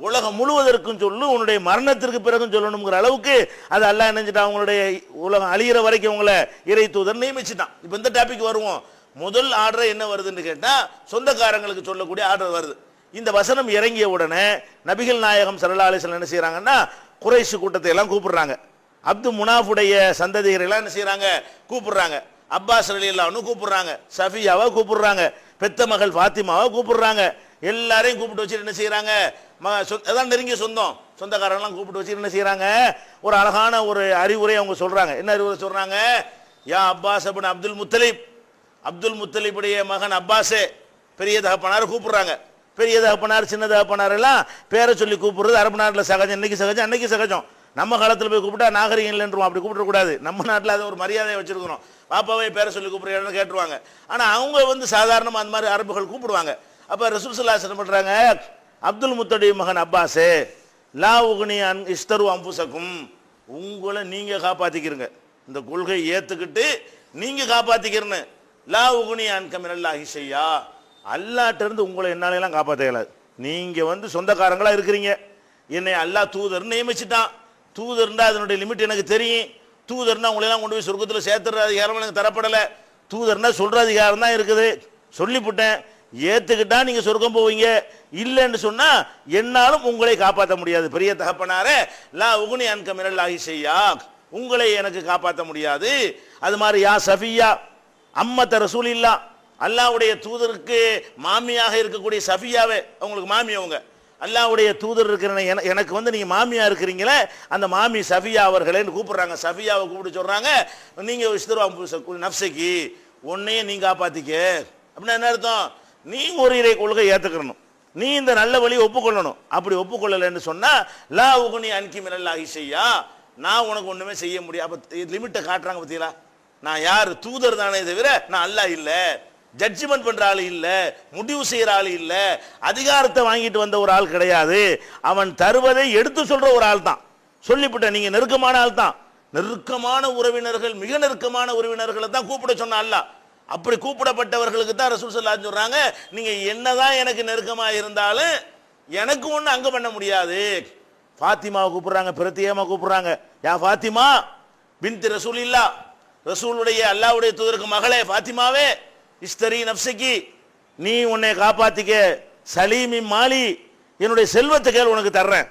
உலகம் முழுவதற்கும் சொல்லு, உன்னுடைய மரணத்திற்கு பிறகும் சொல்லணுங்கிற அளவுக்கு அது அல்லாஹ் நினைச்சிட்டான். அவங்களுடைய உலகம் அழிகிற வரைக்கும் உங்களை இறை தூதர் நியமிச்சுட்டான். இப்போ இந்த டாபிக் வருவோம். முதல் ஆர்டர் என்ன வருதுன்னு கேட்டா, சொந்தக்காரங்களுக்கு சொல்லக்கூடிய ஆர்டர் வருது. இந்த வசனம் இறங்கிய உடனே நபிகள் நாயகம் ஸல்லல்லாஹு அலைஹி வஸல்லம் என்ன செய்யறாங்கன்னா, குறைஷ் கூட்டத்தை எல்லாம் கூப்பிடுறாங்க. அப்து முனாஃபுடைய சந்ததிகளை எல்லாம் என்ன செய்யறாங்க, கூப்பிடுறாங்க. அப்பாஸ் ரலியல்லாஹு அன்ஹு கூப்பிடுறாங்க, சஃபியாவை கூப்பிடுறாங்க, பெத்த மகள் ஃபாத்திமாவை கூப்பிடுறாங்க. எல்லாரையும் கூப்பிட்டு வச்சு என்ன செய்யறாங்க, அதான் நெருங்கிய சொந்தக்காரங்களாம் கூப்பிட்டு வச்சு என்ன செய்யறாங்க, ஒரு அழகான ஒரு அறிவுரை அவங்க சொல்றாங்க. என்ன அறிவுரை சொல்றாங்க, யா அப்பாஸ் இப்னு அப்துல் முத்தலிப், அப்துல் முத்தலிபுடைய மகன் அப்பாஸே, பெரிய தகப்பனார் கூப்பிடுறாங்க. பெரிய தகப்பனார் சின்ன தகப்பனார் எல்லாம் பேரை சொல்லி கூப்பிடுறது அரபு நாட்டில் சகஜம், இன்னைக்கு சகஜம், அன்னைக்கு சகஜம். நம்ம காலத்தில் போய் கூப்பிட்டா நாகரிகம் இல்லைன்றோம், அப்படி கூப்பிடக்கூடாது. நம்ம நாட்டில் அதை ஒரு மரியாதையை வச்சிருக்கிறோம். பாப்பாவை பேரை சொல்லி கூப்பிடுறேன்னு கேட்டுருவாங்க. ஆனால் அவங்க வந்து சாதாரணமாக அந்த மாதிரி அரபுகள் கூப்பிடுவாங்க. அப்போ ரசூல் ஸல்லல்லாஹு அலைஹி வஸல்லம் பண்றாங்க, அப்துல் முத்தலிப் மகன் அப்பாஸே, லா உக்னி அன் இஸ்தரு அம்புசக்கும், உங்களை நீங்க காப்பாத்திக்கிறங்க, இந்த கொள்கையை ஏத்துக்கிட்டு நீங்க காப்பாத்திக்கிறன்னு. லா உக்னி அன் கமினல்லாஹி ஷையா, அல்லாஹ்ட்ட இருந்து உங்களை என்னாலெல்லாம் காப்பாற்ற இயலாது. நீங்க வந்து சொந்தக்காரங்களா இருக்கிறீங்க, என்னை அல்லாஹ் தூதர் நியமிச்சுட்டான். தூதர்னா அதனுடைய லிமிட் எனக்கு தெரியும். தூதர்னா உங்களெல்லாம் கொண்டு போய் சொர்க்கத்தில் சேர்த்துற அதிகாரம் எனக்கு தரப்படலை. தூதர்னா சொல்ற அதிகாரம் தான் இருக்குது, சொல்லிவிட்டேன். ஏத்துக்கிட்டா நீங்க சொர்க்கம் போவீங்க, இல்லைன்னு சொன்னா என்னாலும் உங்களை காப்பாற்ற முடியாது. பெரிய தகப்பனாரே, லா உக்னி அன்க மினல்லாஹி ஷையா, உங்களை எனக்கு காப்பாற்ற முடியாது. அது மாதிரி யா சஃபியா அம்மத்த ரசூலில்லா, அல்லாஹ்வுடைய தூதருக்கு மாமியாக இருக்கக்கூடிய சஃபியாவே, அவங்களுக்கு மாமி, அவங்க அல்லாஹ்வுடைய தூதர் இருக்கிற எனக்கு வந்து நீங்க மாமியா இருக்கிறீங்களே, அந்த மாமி சஃபியா அவர்களேன்னு கூப்பிடுறாங்க. சஃபியாவை கூப்பிட்டு சொல்றாங்க, நீங்க நப்சைக்கு உன்னையே நீங்க காப்பாத்திக்க. அப்படின்னா என்ன அர்த்தம், நீ ஒரு இறை கொள்கை ஏத்துக்கணும், நீ இந்த நல்ல வழியை ஒப்புக்கொள்ளணும். அப்படி ஒப்புக்கொள்ளலைன்னு சொன்னா லா உக்னி அன்கி மினல்லாஹி ஷையா, நான் உனக்கு ஒண்ணுமே செய்ய முடியாது. அப்ப லிமிட்டை காட்டுறாங்க பத்தியா, நான் யார், தூதர் தானே தவிர நான் அல்லாஹ் இல்ல, ஜட்ஜ்மெண்ட் பண்ற ஆள் இல்ல, முடிவு செய்யற ஆள் இல்ல, அதிகாரத்தை வாங்கிட்டு வந்த ஒரு ஆள் கிடையாது. அவன் தருவதை எடுத்து சொல்ற ஒரு ஆள் தான். சொல்லிவிட்ட நீங்க நெருக்கமான ஆள் தான். நெருக்கமான உறவினர்கள், மிக நெருக்கமான உறவினர்களை தான் கூப்பிட சொன்ன அல்லாஹ். அப்படி கூப்பிடப்பட்டவர்களுக்கு தான் ரசூல் ஸல்லல்லாஹு அலைஹி வஸல்லம் சொல்றாங்க, நீங்க என்னதான் எனக்கு நெருக்கமா இருந்தாலும் எனக்கு ஒண்ணு அங்க பண்ண முடியாது. ஃபாத்திமாவை கூப்பிடுறாங்க, பிரத்தியமா கூப்பிடுறாங்க, யா ஃபாத்திமா பின்த் ரசூலில்லா, ரசூலுடைய அல்லாஹ்வுடைய தூதருக்கு மகளே ஃபாத்திமாவே, இஸ்தரி நப்சகி, நீ உன்னை காப்பாத்திக்க, சலீமி மாலி, என்னுடைய செல்வத்தை கேள் உனக்கு தர்றேன்.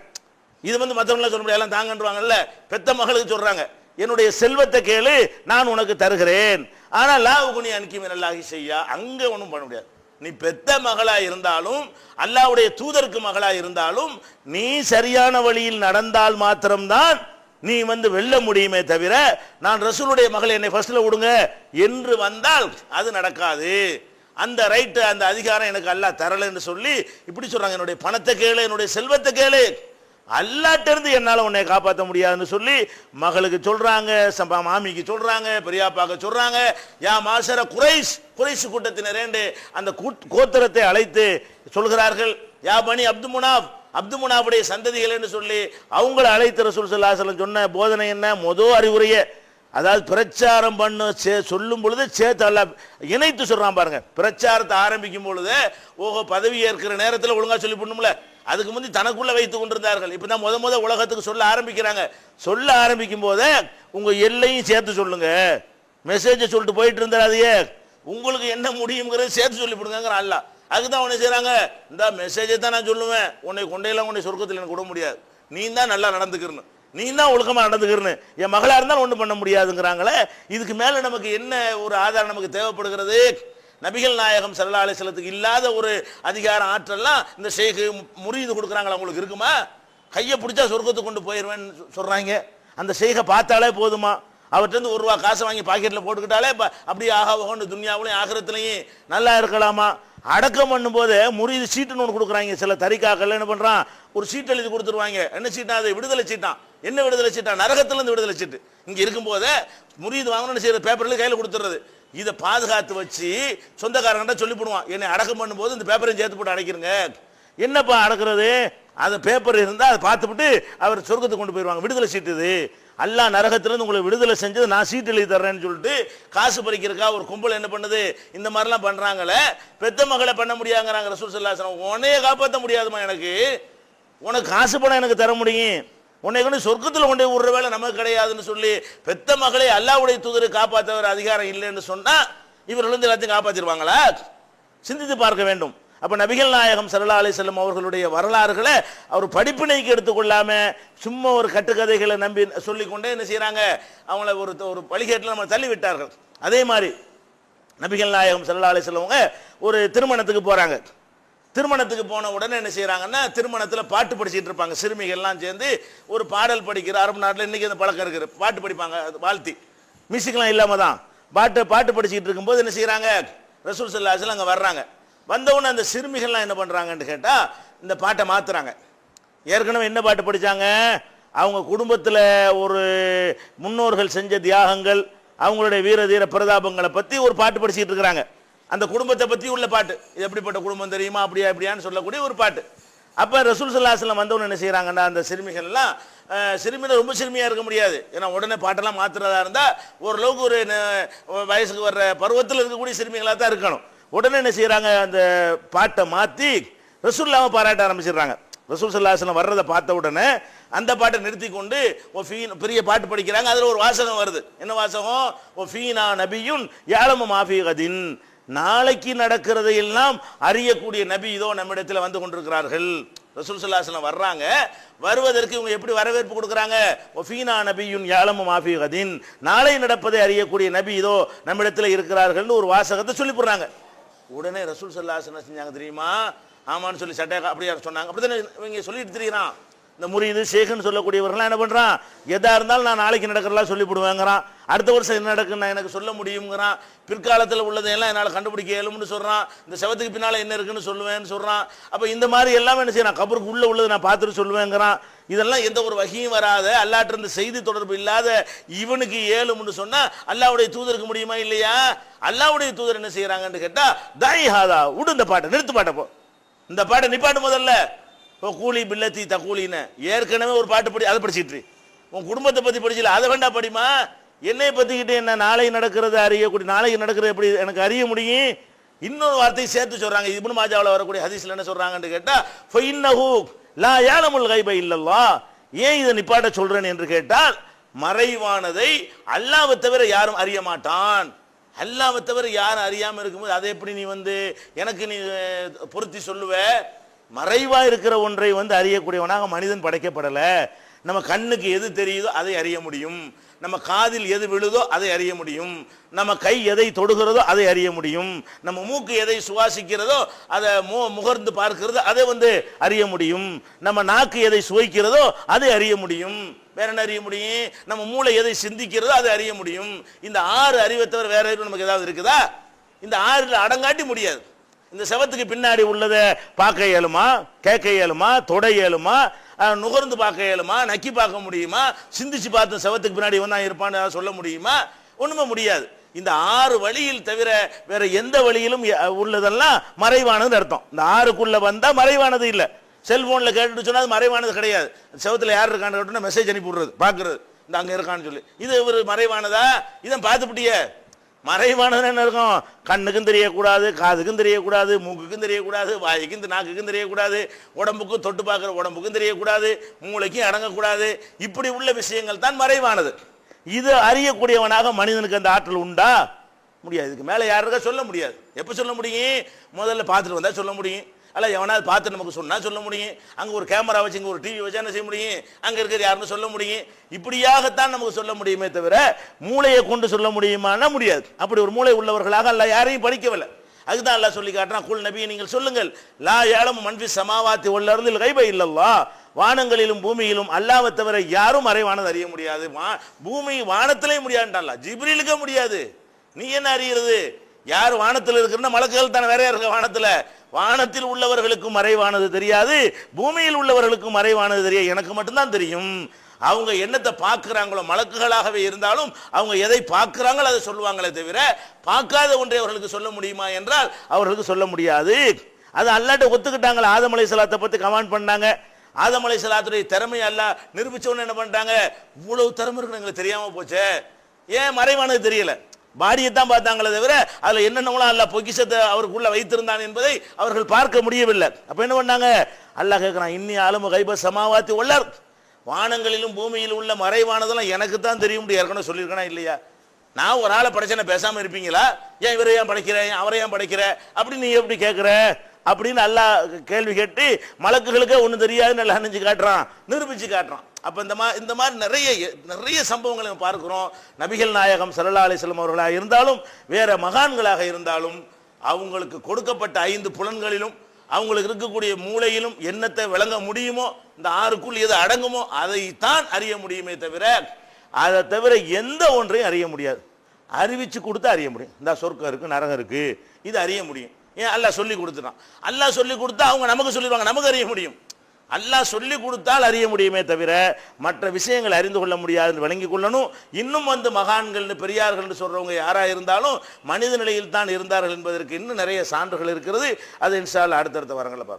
இது வந்து மற்றவங்களாம் சொல்ல முடியாது, எல்லாம் தாங்கன்றாங்கல்ல, பெத்த மகளுக்கு சொல்றாங்க, என்னுடைய செல்வத்தை கேளு நான் உனக்கு தருகிறேன். ஆனா லா உக்னி அன்கி மினல்லாஹி ஷையா, அங்க ஒன்றும் பண்ண முடியாது. நீ பெத்த மகளா இருந்தாலும் அல்லாஹ்வுடைய தூதருக்கு மகளா இருந்தாலும் நீ சரியான வழியில் நடந்தால் மாத்திரம்தான் நீ வந்து வெல்ல முடியுமே தவிர, நான் ரசூலுடைய மகள் என்னை ஃபர்ஸ்ட்ல விடுங்க என்று வந்தால் அது நடக்காது. அந்த ரைட்டு, அந்த அதிகாரம் எனக்கு அல்லாஹ் தரலன்னு சொல்லி இப்படி சொல்றாங்க. என்னுடைய பணத்தை கேளு, என்னுடைய செல்வத்தை கேளு, அல்லாஹ்ட்ட இருந்து என்னால உன்னை காப்பாற்ற முடியாதுன்னு சொல்லி மகளுக்கு சொல்றாங்க, மாமிக்கு சொல்றாங்க, பெரியாப்பாக்க சொல்றாங்க. யா மாசர குறைஷ், குறைஷ் கூட்டத்தினர் அந்த கோத்திரத்தை அழைத்து சொல்கிறார்கள், யா பனி அப்து முனாஃப், அப்து முனாஃபுடைய சந்ததிகள் என்று சொல்லி அவங்களை அழைத்து ரசூல் ஸல்லல்லாஹு அலைஹி வஸல்லம் சொன்ன போதனை என்ன, முதல் அறிவுரையே, அதாவது பிரச்சாரம் பண்ண சொல்லும் பொழுது சேர்த்து அல்லாஹ் இணைத்து சொல்றான் பாருங்க. பிரச்சாரத்தை ஆரம்பிக்கும் பொழுது ஓஹோ பதவி ஏற்கிற நேரத்தில் ஒழுங்கா சொல்லி பண்ணணும்ல, அதுக்கு முந்தி தனக்குள்ள வைத்துக் கொண்டிருந்தார்கள். இப்பதான் முத உலகத்துக்கு சொல்ல ஆரம்பிக்கிறாங்க. சொல்ல ஆரம்பிக்கும் போதே உங்க எல்லையும் சேர்த்து சொல்லுங்க, மெசேஜை சொல்லிட்டு போயிட்டு இருந்தாதையே, உங்களுக்கு என்ன முடியுங்கிறது சேர்த்து சொல்லி கொடுங்க அல்லாஹ். அதுக்குதான் உன்னை செய்யறாங்க, இந்த மெசேஜை தான் நான் சொல்லுவேன், உன்னை கொண்டையெல்லாம் உன்னை சொர்க்கத்தில் எனக்கு விட முடியாது, நீ தான் நல்லா நடந்துக்கிறன்னு, நீ தான் ஒழுக்கமா நடந்துக்கிறன்னு, என் மகளா இருந்தாலும் ஒன்றும் பண்ண முடியாதுங்கிறாங்களே. இதுக்கு மேல நமக்கு என்ன ஒரு ஆதாரம் நமக்கு தேவைப்படுகிறது? நபிகள் நாயகம் ஸல்லல்லாஹு அலைஹி வஸல்லத்துக்கு இல்லாத ஒரு அதிகார ஆற்றல்லாம் இந்த ஷேக் முரீது கொடுக்குறாங்களா உங்களுக்கு இருக்குமா? கையை பிடிச்சா சொர்க்கத்துக்கு கொண்டு போயிடுவேன்னு சொல்றாங்க. அந்த ஷேகை பார்த்தாலே போதுமா? அவர்கிட்ட ஒரு ரூபா காசை வாங்கி பாக்கெட்டில் போட்டுக்கிட்டாலே அப்படியே ஆகாவோன்னு துன்யாவிலையும் ஆகிரத்துலையும் நல்லா இருக்கலாமா? அடக்கம் பண்ணும்போது முறிது சீட்டுன்னு ஒன்று கொடுக்குறாங்க. சில தரிக்காக்கள் என்ன பண்ணுறான், ஒரு சீட்டு எழுதி கொடுத்துருவாங்க. என்ன சீட்டா அது? விடுதலை சீட்டான். என்ன விடுதலை சீட்டா? நரகத்திலேருந்து விடுதலை சீட்டு. இங்கே இருக்கும்போதே முறிது வாங்கணும்னு செய்கிற பேப்பரில் கையில் கொடுத்துறது. இதை பாதுகாத்து வச்சு சொந்தக்காரங்கிட்ட சொல்லிவிடுவான், என்னை அடக்கம் பண்ணும்போது இந்த பேப்பரையும் சேர்த்து போட்டு அடைக்கிறங்க. என்னப்பா அடக்கிறது? அந்த பேப்பர் இருந்தால் அதை பார்த்துவிட்டு அவர் சொர்க்கத்துக்கு கொண்டு போயிடுவாங்க. விடுதலை சீட்டு இது. அல்லாஹ் நரகத்திலிருந்து உங்களை விடுதலை செஞ்சது நான் சீட்டு எழுதி தர்றேன்னு சொல்லிட்டு காசு பறிக்கிறக்கா ஒரு கும்பல் என்ன பண்ணுது? இந்த மாதிரிலாம் பண்ணுறாங்களே. பெத்த மகளை பண்ண முடியாங்கிறாங்க ரசூல் ஸல்லல்லாஹு அலைஹி வஸல்லம். உன்னையே காப்பாற்ற முடியாதுமா, எனக்கு உனக்கு காசு பணம் எனக்கு தர முடியும், உன்னை கொண்டு சொர்க்கத்தில் கொண்டு விடுற வேலை நமக்கு கிடையாதுன்னு சொல்லி பெத்த மகளை அல்லாஹ்வுடைய தூதரை காப்பாற்ற அதிகாரம் இல்லைன்னு சொன்னால் இவர்கள் வந்து எல்லாத்தையும் காப்பாற்றிடுவாங்களா? சிந்தித்து பார்க்க வேண்டும். அப்போ நபிகள் நாயகம் ஸல்லல்லாஹு அலைஹி வஸல்லம் அவர்களுடைய வரலாறுகளை அவர் படிப்பினைக்கு எடுத்துக்கொள்ளாம சும்மா ஒரு கட்டுக்கதைகளை நம்பி சொல்லிக்கொண்டே என்ன செய்கிறாங்க, அவங்கள ஒரு வழிகேட்டில் நம்ம தள்ளி விட்டார்கள். அதே மாதிரி நபிகள் நாயகம் ஸல்லல்லாஹு அலைஹி வஸல்லம் ஒரு திருமணத்துக்கு போகிறாங்க. திருமணத்துக்கு போன உடனே என்ன செய்கிறாங்கன்னா, திருமணத்தில் பாட்டு படிச்சுட்டு இருப்பாங்க. சிறுமிகள்லாம் சேர்ந்து ஒரு பாடல் படிக்கிற அரபு நாட்டில் இன்றைக்கி அந்த பழக்கம் இருக்குது. பாட்டு படிப்பாங்க, வாழ்த்தி மியூசிக்லாம் இல்லாமல் தான் பாட்டு படிச்சுட்டு இருக்கும்போது என்ன செய்கிறாங்க, ரசூல் ஸல்லல்லாஹு அலைஹி வஸல்லம் அங்கே வர்றாங்க. வந்தவுடனே அந்த சிறுமிகள்லாம் என்ன பண்ணுறாங்கன்னு கேட்டால் இந்த பாட்டை மாற்றுறாங்க. ஏற்கனவே என்ன பாட்டு படித்தாங்க, அவங்க குடும்பத்தில் ஒரு முன்னோர்கள் செஞ்ச தியாகங்கள், அவங்களுடைய வீர தீர பிரதாபங்களை பற்றி ஒரு பாட்டு படிச்சுட்டு இருக்கிறாங்க. அந்த குடும்பத்தை பற்றி உள்ள பாட்டு. இது எப்படிப்பட்ட குடும்பம் தெரியுமா, அப்படியா இப்படியான்னு சொல்லக்கூடிய ஒரு பாட்டு. அப்போ ரசூல் ஸல்லல்லாஹு அலைஹி வஸல்லம் வந்தவொன்னு என்ன செய்கிறாங்கன்னா, அந்த சிறுமிகள்லாம் சிறுமியில் ரொம்ப சிறுமியாக இருக்க முடியாது, ஏன்னா உடனே பாட்டெல்லாம் மாற்றுறதா இருந்தால் ஓரளவுக்கு ஒரு வயசுக்கு வர்ற பருவத்தில் இருக்கக்கூடிய சிறுமிகளாக தான் இருக்கணும். உடனே என்ன செய்கிறாங்க, அந்த பாட்டை மாற்றி ரசூலுல்லாஹ்வை பாராட்ட ஆரம்பிச்சிடுறாங்க. ரசூல் ஸல்லல்லாஹு அலைஹி வஸல்லம் வர்றதை பார்த்த உடனே அந்த பாட்டை நிறுத்தி கொண்டு பெரிய பாட்டு படிக்கிறாங்க. அதில் ஒரு வாசகம் வருது. என்ன வாசகம்? ஓ ஃபீனா நபியுன் யஅலமு மா ஃபீ கதின், நாளைக்கு நடக்கிறதை எல்லாம் அறியக்கூடிய நபி இதோ நம்மிடத்தில் வந்து கொண்டிருக்கிறார்கள். ரசூல் ஸல்லல்லாஹு அலைஹி வஸல்லம் வர்றாங்க. வருவதற்கு இவங்க எப்படி வரவேற்பு கொடுக்குறாங்க? ஓ ஃபீனா நபியுன் யஅலமு மா ஃபீ கதின், நாளை நடப்பதை அறியக்கூடிய நபி இதோ நம்மிடத்தில் இருக்கிறார்கள்னு ஒரு வாசகத்தை சொல்லி போடுறாங்க. உடனே ரசூல் ஸல்லல்லாஹு அலைஹி வஸல்லம் செஞ்சாங்க தெரியுமா? ஆமான்னு சொல்லி சட்டை அப்படியே சொன்னாங்க. அப்படி தானே இவங்க சொல்லிட்டு தெரியுறான். இந்த முரீது ஷேக்குன்னு சொல்லக்கூடியவர்கள்லாம் என்ன பண்ணுறான், எதாக இருந்தாலும் நான் நாளைக்கு நடக்கிறலாம் சொல்லிவிடுவேங்கிறான். அடுத்த வருஷம் என்ன நடக்குன்னு நான் எனக்கு சொல்ல முடியுங்கிறான். பிற்காலத்தில் உள்ளதையெல்லாம் என்னால் கண்டுபிடிக்க இயலும்னு சொல்கிறான். இந்த செவத்துக்கு பின்னால் என்ன இருக்குன்னு சொல்லுவேன்னு சொல்கிறான். அப்போ இந்த மாதிரி எல்லாமே என்ன செய்யறான், கபருக்கு உள்ளே உள்ளதை நான் பார்த்துட்டு சொல்லுவேங்கிறான். இதெல்லாம் எந்த ஒரு வகையும் வராத, அல்லாஹ்விட்ட செய்தி தொடர்பு இல்லாத இவனுக்கு இயலும்னு சொன்னால் அல்லாஹ்வுடைய தூதருக்கு முடியுமா இல்லையா? அல்லாஹ்வுடைய தூதர் என்ன செய்கிறாங்கன்னு கேட்டால் தாய் ஹாதா, விடு இந்த பாட்டை, நிறுத்து பாட்டை, போ இந்த பாட்டை நிப்பாட்டு முதல்ல. இப்போ கூலி பில்லத்தி தக்கூலின்னு ஏற்கனவே ஒரு பாட்டு படி, அதை படிச்சுட்டு உன் குடும்பத்தை பற்றி படிச்சல, அதை வேண்டா படிமா. என்னை பற்றிக்கிட்டு என்ன நாளை நடக்கிறது அறியக்கூடிய, நாளைக்கு நடக்கிறது எப்படி எனக்கு அறிய முடியும்? இன்னொரு வார்த்தையை சேர்த்து சொல்கிறாங்க. இப்னு மாஜாவில் வரக்கூடிய ஹதீஸ்ல என்ன சொல்கிறாங்கன்னு கேட்டால் ஃபஇன்னஹு லா யஅலமுல் கைப இல்லல்லாஹ், ஏன் இதை நிப்பாட்ட சொல்கிறேன் என்று கேட்டால் மறைவானதை அல்லாஹ்வை தவிர யாரும் அறிய மாட்டான். அல்லாஹ்வை தவிர யாரும் அறியாமல் இருக்கும்போது அதை எப்படி நீ எனக்கு நீ பொருத்தி சொல்லுவ? மறைவாக இருக்கிற ஒன்றை அறியக்கூடியவனாக மனிதன் படைக்கப்படலை. நம்ம கண்ணுக்கு எது தெரியுதோ அதை அறிய முடியும், நம்ம காதில் எது விழுதோ அதை அறிய முடியும், நம்ம கை எதை தொடுகிறதோ அதை அறிய முடியும், நம்ம மூக்கு எதை சுவாசிக்கிறதோ அதை முகர்ந்து பார்க்கிறதோ அதை அறிய முடியும், நம்ம நாக்கு எதை சுவைக்கிறதோ அதை அறிய முடியும். வேற என்ன அறிய முடியும்? நம்ம மூளை எதை சிந்திக்கிறதோ அதை அறிய முடியும். இந்த 6 அறிவை தவிர வேற நமக்கு ஏதாவது இருக்குதா? இந்த 6 அடங்காட்டி முடியாது. இந்த செவத்துக்கு பின்னாடி உள்ளதை பார்க்க இயலுமா, கேட்க இயலுமா, தொட இயலுமா, நுகர்ந்து பார்க்க இயலுமா, நக்கி பார்க்க முடியுமா, சிந்திச்சு பார்த்து செவத்துக்கு பின்னாடி தான் இருப்பான்னு சொல்ல முடியுமா? ஒண்ணுமே முடியாது. இந்த 6 வழியில் தவிர வேற எந்த வழியிலும் உள்ளதெல்லாம் மறைவானது அர்த்தம். இந்த 6க்குள்ள வந்தா மறைவானது இல்லை. செல்போன்ல கேட்டுட்டு சொன்னா அது மறைவானது கிடையாது. செவத்துல யார் இருக்கான்னு கேட்டோன்னா மெசேஜ் அனுப்பி விடுறது, பார்க்கறது, இந்த அங்க இருக்கான்னு சொல்லி. இது ஒரு மறைவானதா? இதை பார்த்துப்பிட்டிய மறைவானது என்ன இருக்கும்? கண்ணுக்கும் தெரியக்கூடாது, காதுக்கும் தெரியக்கூடாது, மூக்குக்கும் தெரியக்கூடாது, வாய்க்கும் நாக்குக்கும் தெரியக்கூடாது, உடம்புக்கும் தொட்டு பார்க்குற உடம்புக்கும் தெரியக்கூடாது, மூளைக்கும் அடங்கக்கூடாது. இப்படி உள்ள விஷயங்கள் தான் மறைவானது. இது அறியக்கூடியவனாக மனிதனுக்கு அந்த ஆற்றல் உண்டா? முடியாது. இதுக்கு மேலே யாருக்கா சொல்ல முடியாது. எப்போ சொல்ல முடியும்? முதல்ல பார்த்துட்டு வந்தால் சொல்ல முடியும். அல்ல எவனாவது பார்த்து நமக்கு சொன்னால் சொல்ல முடியும். அங்கே ஒரு கேமரா வச்சு, இங்கே ஒரு டிவி வச்சா என்ன செய்ய முடியும்? அங்கே இருக்கிற யாருன்னு சொல்ல முடியும். இப்படியாகத்தான் நமக்கு சொல்ல முடியுமே தவிர மூளையை கொண்டு சொல்ல முடியுமானா முடியாது. அப்படி ஒரு மூளை உள்ளவர்களாக அல்ல யாரையும் படிக்கவில்லை. அதுதான் அல்லாஹ் சொல்லி காட்டுறான், குல் நபியை நீங்கள் சொல்லுங்கள், லா யஅலமு மன் ஃபிஸ் ஸமாவாத்தி வல் அர்தில் கைப இல்லல்லாஹ், வானங்களிலும் பூமியிலும் அல்லாஹ்வை தவிர யாரும் மறைவானது அறிய முடியாது. பூமி வானத்திலே முடியாதுன்றான், ஜிப்ரீலுக்கே முடியாது. நீ என்ன அறிகிறது? யார் வானத்தில் இருக்கிறன்னா மலக்குகள் தானே, வேற யாருக்கு வானத்தில்? வானத்தில் உள்ளவர்களுக்கும் மறைவானது தெரியாது, பூமியில் உள்ளவர்களுக்கும் மறைவானது தெரியாது, எனக்கு மட்டும்தான் தெரியும். அவங்க என்னத்தை பார்க்குறாங்களோ, மலக்குகளாகவே இருந்தாலும் அவங்க எதை பார்க்குறாங்களோ அதை சொல்லுவாங்களே தவிர பார்க்காத ஒன்றை அவர்களுக்கு சொல்ல முடியுமா என்றால் அவர்களுக்கு சொல்ல முடியாது. அது அல்லாஹ்ட்ட ஒத்துக்கிட்டாங்களே. ஆதம் அலைஹிஸ்ஸலாத்தை பற்றி கமெண்ட் பண்ணாங்க. ஆதம் அலைஹிஸ்ஸலாத்துடைய திறமையை அல்லாஹ் நிரூபிச்ச உடனே என்ன பண்ணிட்டாங்க, இவ்வளவு திறமை இருக்குன்னு எங்களுக்கு தெரியாமல் போச்சே. ஏன் மறைவானது தெரியல, பாடியை தான் பார்த்தாங்களே தவிர அதில் என்னென்னலாம் அல்லாஹ் பொக்கிஷத்தை அவருக்குள்ள வைத்திருந்தான் என்பதை அவர்கள் பார்க்க முடியவில்லை. அப்போ என்ன பண்ணாங்க, அல்லாஹ் கேட்குறான், இன்னி அலமு கைப சமாவாத்தி உள்ளார், வானங்களிலும் பூமியில் உள்ள மறைவானதெல்லாம் எனக்கு தான் தெரியும். ஏற்கனவே சொல்லியிருக்கேனா இல்லையா? நான் ஒரு ஆளை படைச்சேன்னா பேசாமல் இருப்பீங்களா? ஏன் இவரை ஏன் படைக்கிறேன், அவரை ஏன் படைக்கிற அப்படின்னு நீ எப்படி கேட்குற அப்படின்னு அல்லாஹ் கேள்வி கேட்டு மலக்குகளுக்கே ஒன்றும் தெரியாதுன்னு எல்லாம் நினைச்சு காட்டுறான், நிரூபிச்சு காட்டுறான். அப்போ இந்த மாதிரி நிறைய சம்பவங்களை நம்ம பார்க்கிறோம். நபிகள் நாயகம் ஸல்லல்லாஹு அலைஹி வஸல்லம் அவர்களாக இருந்தாலும் வேற மகான்களாக இருந்தாலும் அவங்களுக்கு கொடுக்கப்பட்ட 5 புலன்களிலும் அவங்களுக்கு இருக்கக்கூடிய மூளையிலும் என்னத்தை விளங்க முடியுமோ, இந்த 6க்குள் எது அடங்குமோ அதைத்தான் அறிய முடியுமே தவிர அதை தவிர எந்த ஒன்றையும் அறிய முடியாது. அறிவிச்சு கொடுத்தா அறிய முடியும். இந்த சொர்க்கம் இருக்கு, நரகம் இருக்கு, இது அறிய முடியும். ஏன் அல்லாஹ் சொல்லி கொடுத்துட்டான். அல்லாஹ் சொல்லி கொடுத்தா அவங்க நமக்கு சொல்லிடுவாங்க, நமக்கு அறிய முடியும். அல்லாஹ் சொல்லி கொடுத்தால் அறிய முடியுமே தவிர மற்ற விஷயங்களை அறிந்து கொள்ள முடியாதுன்னு விளங்கி கொள்ளணும். இன்னும் மகான்கள் பெரியார்கள் சொல்றவங்க யாரா இருந்தாலும் மனித நிலையில் தான் இருந்தார்கள் என்பதற்கு இன்னும் நிறைய சான்றுகள் இருக்கிறது. அது இன்ஷா அல்லாஹ் அடுத்தடுத்த வாரங்களில் பார்ப்போம்.